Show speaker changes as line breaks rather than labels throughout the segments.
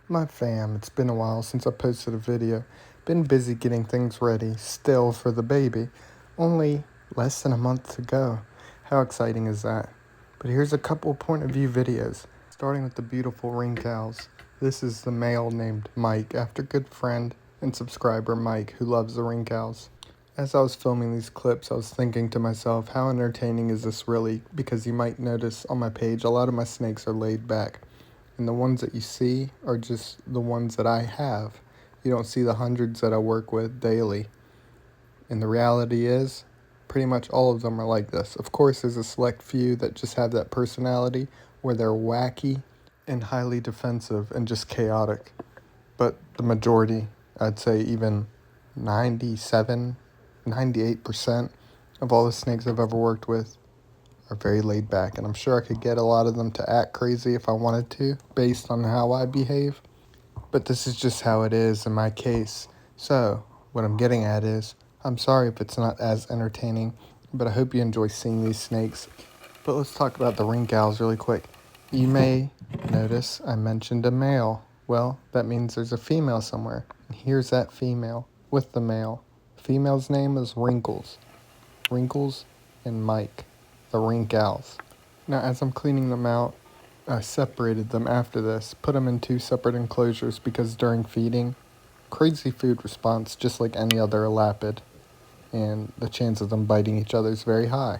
My fam, it's been a while since I posted a video. Been busy getting things ready, still for the baby. Only less than a month to go. How exciting is that? But here's a couple point of view videos, starting with the beautiful ring cows. This is the male named Mike, after good friend and subscriber Mike, who loves the ring cows. As I was filming these clips, I was thinking to myself, how entertaining is this really? Because you might notice on my page, a lot of my snakes are laid back. And the ones that you see are just the ones that I have. You don't see the hundreds that I work with daily. And the reality is, pretty much all of them are like this. Of course, there's a select few that just have that personality where they're wacky and highly defensive and just chaotic. But the majority, I'd say even 97, 98% of all the snakes I've ever worked with are very laid back, and I'm sure I could get a lot of them to act crazy if I wanted to, based on how I behave. But this is just how it is in my case. So, what I'm getting at is, I'm sorry if it's not as entertaining, but I hope you enjoy seeing these snakes. But let's talk about the ring cows really quick. You may notice I mentioned a male. Well, that means there's a female somewhere. And here's that female with the male. Female's name is Wrinkles. Wrinkles and Mike, the ring cows. Now, as I'm cleaning them out, I separated them after this, put them in two separate enclosures because during feeding, crazy food response just like any other elapid, and the chance of them biting each other is very high.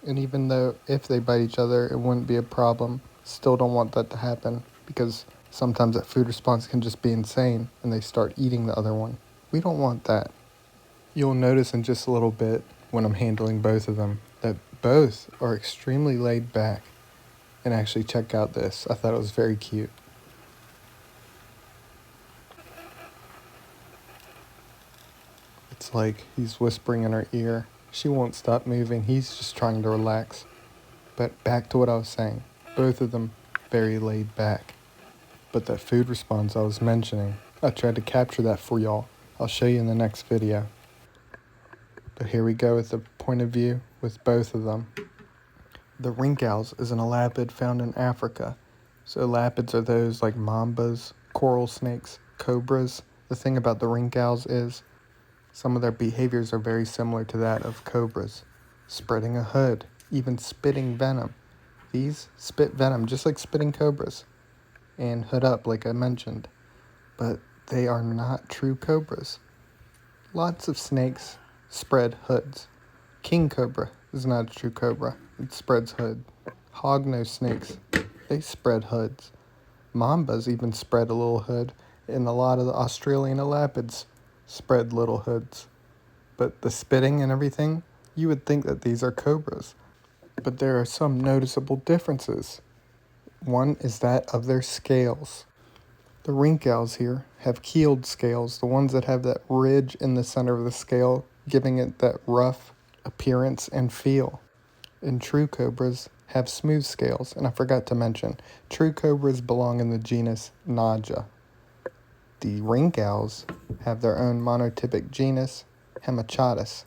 And even though if they bite each other, it wouldn't be a problem, still don't want that to happen because sometimes that food response can just be insane and they start eating the other one. We don't want that. You'll notice in just a little bit when I'm handling both of them that both are extremely laid back. And actually check out this. I thought it was very cute. It's like he's whispering in her ear. She won't stop moving. He's just trying to relax. But back to what I was saying. Both of them very laid back. But that food response I was mentioning, I tried to capture that for y'all. I'll show you in the next video. But here we go with the point of view with both of them. The ring cows is an elapid found in Africa. So elapids are those like mambas, coral snakes, cobras. The thing about the ring cows is some of their behaviors are very similar to that of cobras. Spreading a hood, even spitting venom. These spit venom just like spitting cobras and hood up like I mentioned. But they are not true cobras. Lots of snakes spread hoods. King cobra is not a true cobra. It spreads hood. Hognose snakes, they spread hoods. Mambas even spread a little hood, and a lot of the Australian elapids spread little hoods. But the spitting and everything, you would think that these are cobras. But there are some noticeable differences. One is that of their scales. The ring cows here have keeled scales, the ones that have that ridge in the center of the scale, giving it that rough appearance and feel. And true cobras have smooth scales, and I forgot to mention, true cobras belong in the genus Naja. The ring cows have their own monotypic genus, Hemachatus,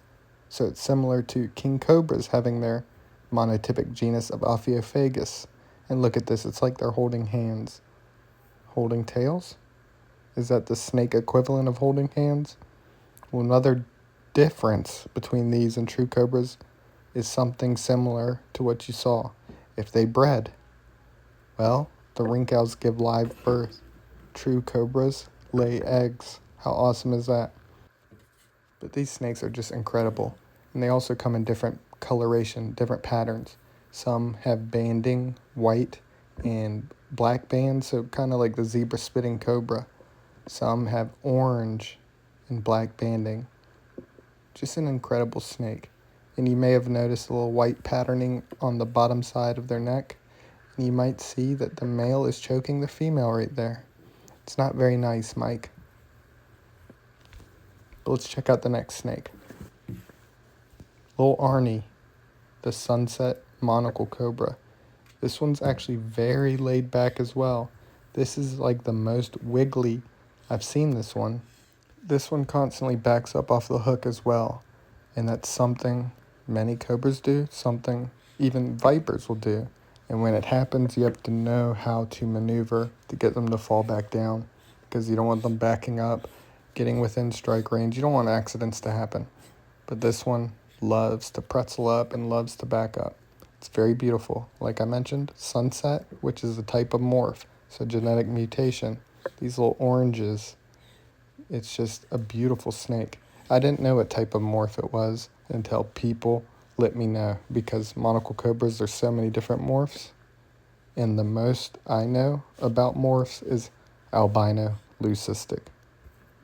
so it's similar to king cobras having their monotypic genus of Ophiophagus. And look at this, it's like they're holding hands. Holding tails? Is that the snake equivalent of holding hands? Well, another difference between these and true cobras is something similar to what you saw. If they bred, well, the ring cows give live birth. True cobras lay eggs. How awesome is that? But these snakes are just incredible. And they also come in different coloration, different patterns. Some have banding, white and black bands, so kind of like the zebra spitting cobra. Some have orange and black banding. Just an incredible snake. And you may have noticed a little white patterning on the bottom side of their neck. And you might see that the male is choking the female right there. It's not very nice, Mike. But let's check out the next snake. Little Arnie, the sunset monocle cobra. This one's actually very laid back as well. This is like the most wiggly I've seen this one. This one constantly backs up off the hook as well. And that's something many cobras do, something even vipers will do. And when it happens, you have to know how to maneuver to get them to fall back down. because you don't want them backing up, getting within strike range. You don't want accidents to happen. But this one loves to pretzel up and loves to back up. It's very beautiful. Like I mentioned, sunset, which is a type of morph, so genetic mutation. These little oranges, it's just a beautiful snake. I didn't know what type of morph it was until people let me know, because monocle cobras, there's so many different morphs. And the most I know about morphs is albino, leucistic,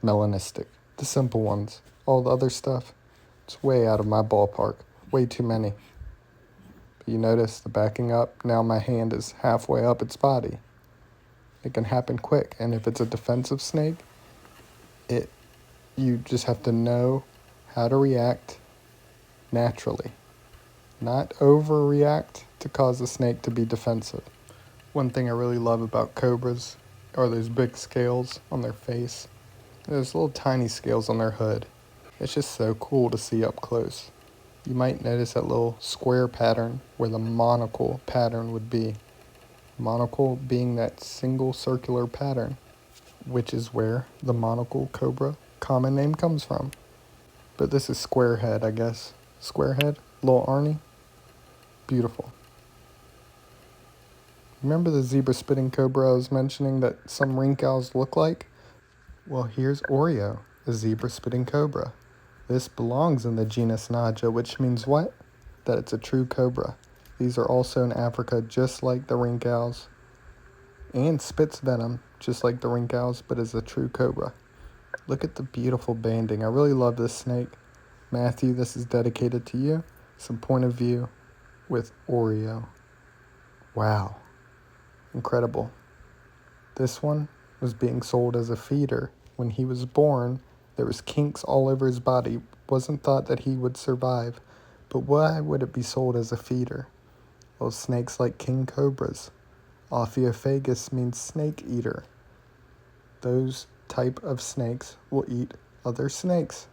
melanistic, the simple ones. All the other stuff, it's way out of my ballpark, way too many. But you notice the backing up, now my hand is halfway up its body. It can happen quick, and if it's a defensive snake, you just have to know how to react naturally, not overreact to cause the snake to be defensive. One thing I really love about cobras are those big scales on their face. There's little tiny scales on their hood. It's just so cool to see up close. You might notice that little square pattern where the monocle pattern would be. Monocle being that single circular pattern, which is where the monocle cobra common name comes from. But this is square head, I guess. Square head, little Arnie. Beautiful. Remember the zebra spitting cobra I was mentioning that some ring owls look like? Well, here's Oreo, a zebra spitting cobra. This belongs in the genus Naja, which means what? That it's a true cobra. These are also in Africa, just like the ring owls, and spits venom, just like the ring owls, but is a true cobra. Look at the beautiful banding. I really love this snake. Matthew, this is dedicated to you. Some point of view with Oreo. Wow. Incredible. This one was being sold as a feeder. When he was born, there was kinks all over his body. Wasn't thought that he would survive. But why would it be sold as a feeder? Well, snakes like king cobras. Ophiophagus means snake eater. Those type of snakes will eat other snakes.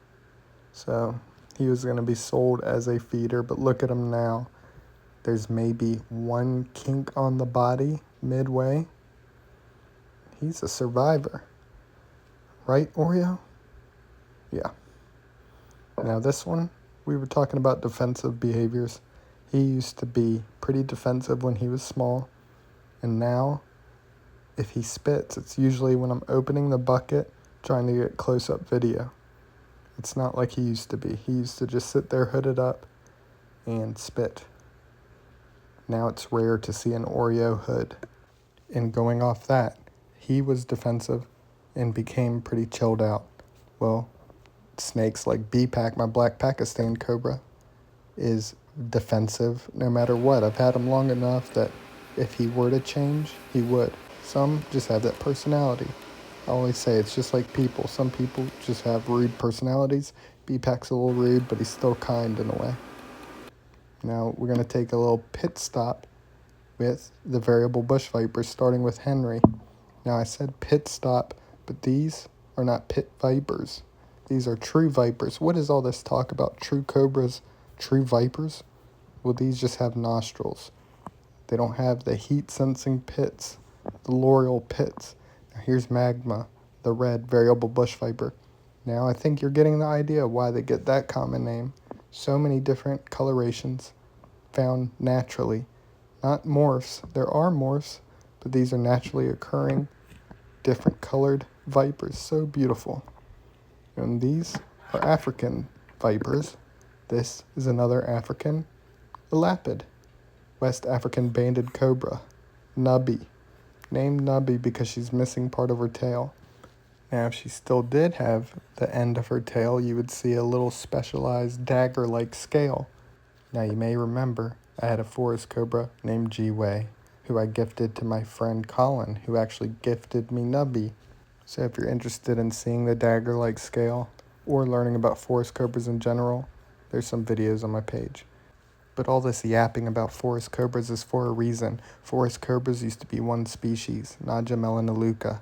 So he was going to be sold as a feeder, but look at him now. There's maybe one kink on the body midway. He's a survivor. Right, Oreo? Yeah. Now this one, we were talking about defensive behaviors. He used to be pretty defensive when he was small. And now, if he spits, it's usually when I'm opening the bucket trying to get close-up video. It's not like he used to be. He used to just sit there hooded up and spit. Now it's rare to see an Oreo hood. And going off that, he was defensive and became pretty chilled out. Well, snakes like B-Pack, my black Pakistan cobra, is defensive no matter what. I've had him long enough that if he were to change, he would. Some just have that personality. I always say it's just like people. Some people just have rude personalities. B-Pack's a little rude, but he's still kind in a way. Now we're going to take a little pit stop with the variable bush vipers, starting with Henry. Now I said pit stop, but these are not pit vipers. These are true vipers. What is all this talk about true cobras, true vipers? Well, these just have nostrils. They don't have the heat-sensing pits, the loreal pits. Now here's Magma, the red variable bush viper. Now I think you're getting the idea why they get that common name. So many different colorations found naturally. Not morphs. There are morphs, but these are naturally occurring, different colored vipers. So beautiful. And these are African vipers. This is another African elapid, West African banded cobra, Nubby. Named Nubby because she's missing part of her tail. Now, if she still did have the end of her tail, you would see a little specialized dagger-like scale. Now, you may remember I had a forest cobra named G-Way, who I gifted to my friend Colin, who actually gifted me Nubby. So if you're interested in seeing the dagger-like scale or learning about forest cobras in general, there's some videos on my page. But all this yapping about forest cobras is for a reason. Forest cobras used to be one species, Naja melanaluca,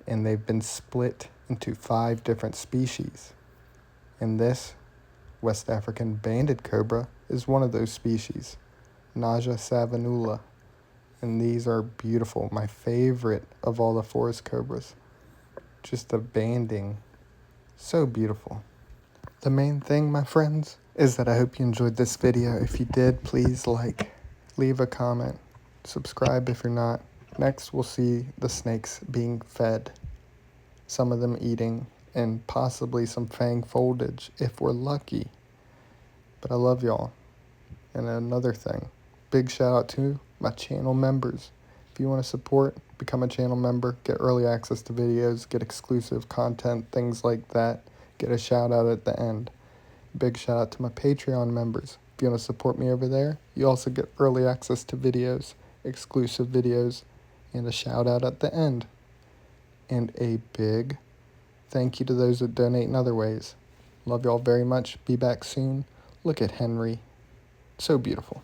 and they've been split into 5 different species. And this West African banded cobra is one of those species, Naja savanula. And these are beautiful, my favorite of all the forest cobras. just the banding. So beautiful. The main thing, my friends, is that I hope you enjoyed this video. If you did, please like, leave a comment, subscribe if you're not. Next, we'll see the snakes being fed, some of them eating, and possibly some fang foldage if we're lucky. But I love y'all. And another thing, big shout out to my channel members. If you want to support, become a channel member, get early access to videos, get exclusive content, things like that. Get a shout out at the end. Big shout out to my Patreon members. If you want to support me over there, you also get early access to videos, exclusive videos, and a shout out at the end. And a big thank you to those that donate in other ways. Love y'all very much. Be back soon. Look at Henry. So beautiful.